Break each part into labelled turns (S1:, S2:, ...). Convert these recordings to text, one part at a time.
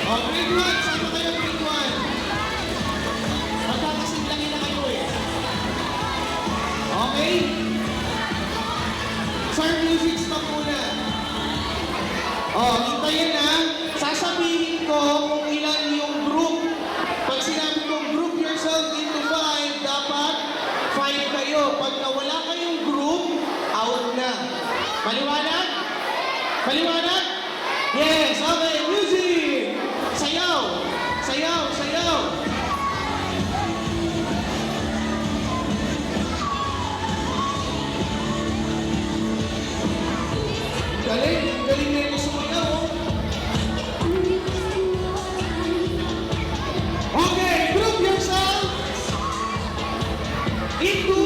S1: Oh, grade 1. Saan ba kayo grade 1? Magkakasinlangin na kayo eh. Okay? Sir, music stop muna. Oh, hintayin na. Sasabihin ko kung ilan yung group. Pag sinabi kong group yourself into 5, dapat 5 kayo. Pag nawala kayong group, out na. Maliwanag? Maliwanag? Yes, okay, music! Sayaw! Sayaw! Sayaw! Galing! Galing na yung sumayaw, oh! Okay, group yourself into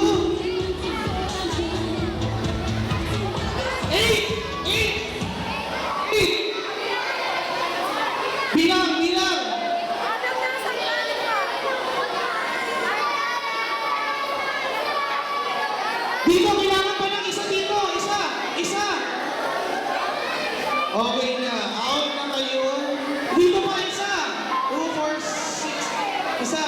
S1: 8! Bilang! Bilang! Dito, kailangan pa ng isa dito! Isa! Isa! Okay na. Out na kayo. Dito pa isa! 2, 4, 6. Isa!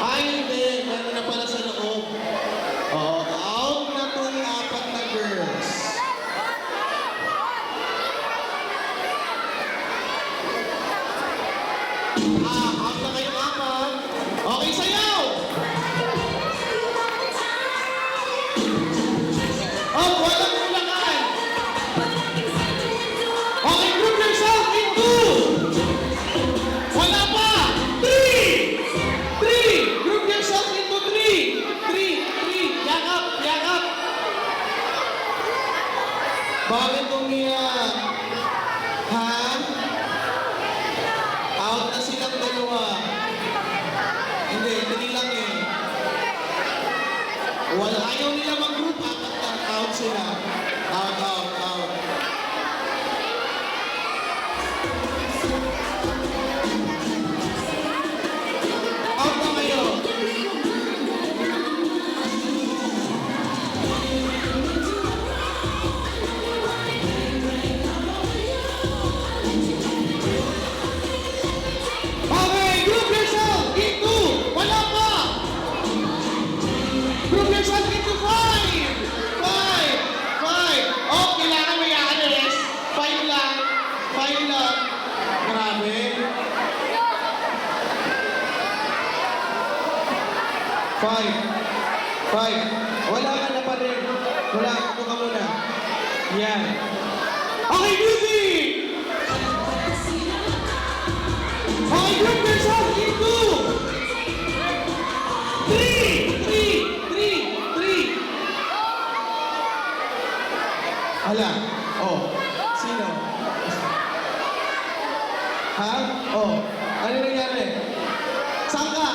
S1: Ay, hindi. Meron na pala sa loob. Oo. Out na itong 4 na girls. Out na kayo 4. Okay, sayaw! Oh, walang ulangan! Okay, group yourself in 2! Wala pa! 3! 3! Group yourself into 3! 3! Yakap! Yakap! Bakit umiyak? Ha? Out na silang dalawa. Hindi, 3 lang eh. Wala, ayaw nila mag-group, 4 na. Out sila. Out, out, out. Out na kayo. Okay, group yourself into, wala pa. Group yourself into 5. 5. 5. Oh, kailangan may aalis. 5 lang. 5 lang. Grabe. 5. Wala ka na pa rin. Wala ka ka muna. Yan. Okay, music! Okay, group yourself into 3. 3. Hala. Oh. Sino? Ha? Oh. Ano nangyari? Saan ka?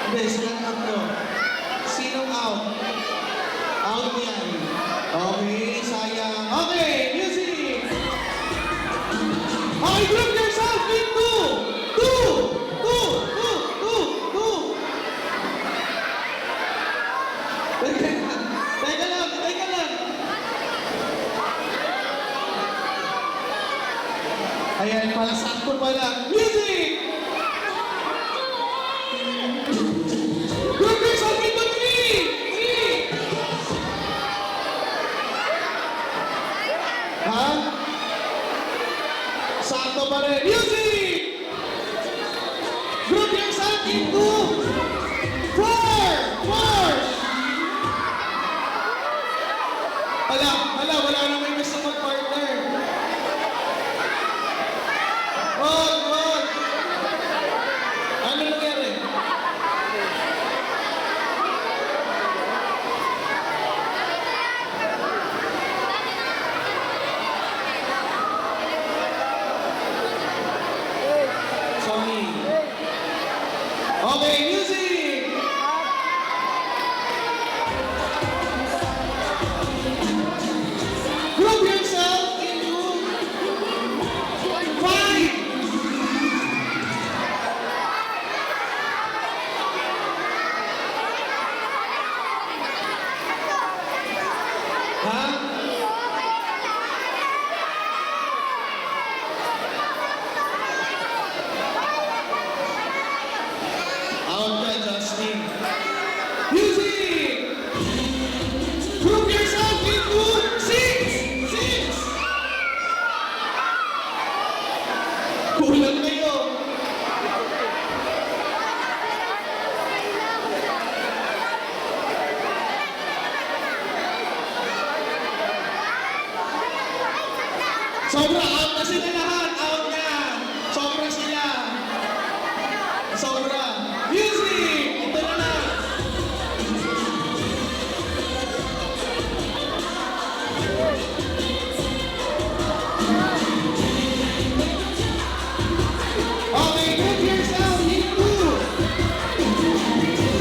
S1: Hindi, silang out no. Sinong out? Out yan. Okay, sayang. Okay, music! Okay, group yourself into 2. Teka lang. Ayan, pala sakto pala.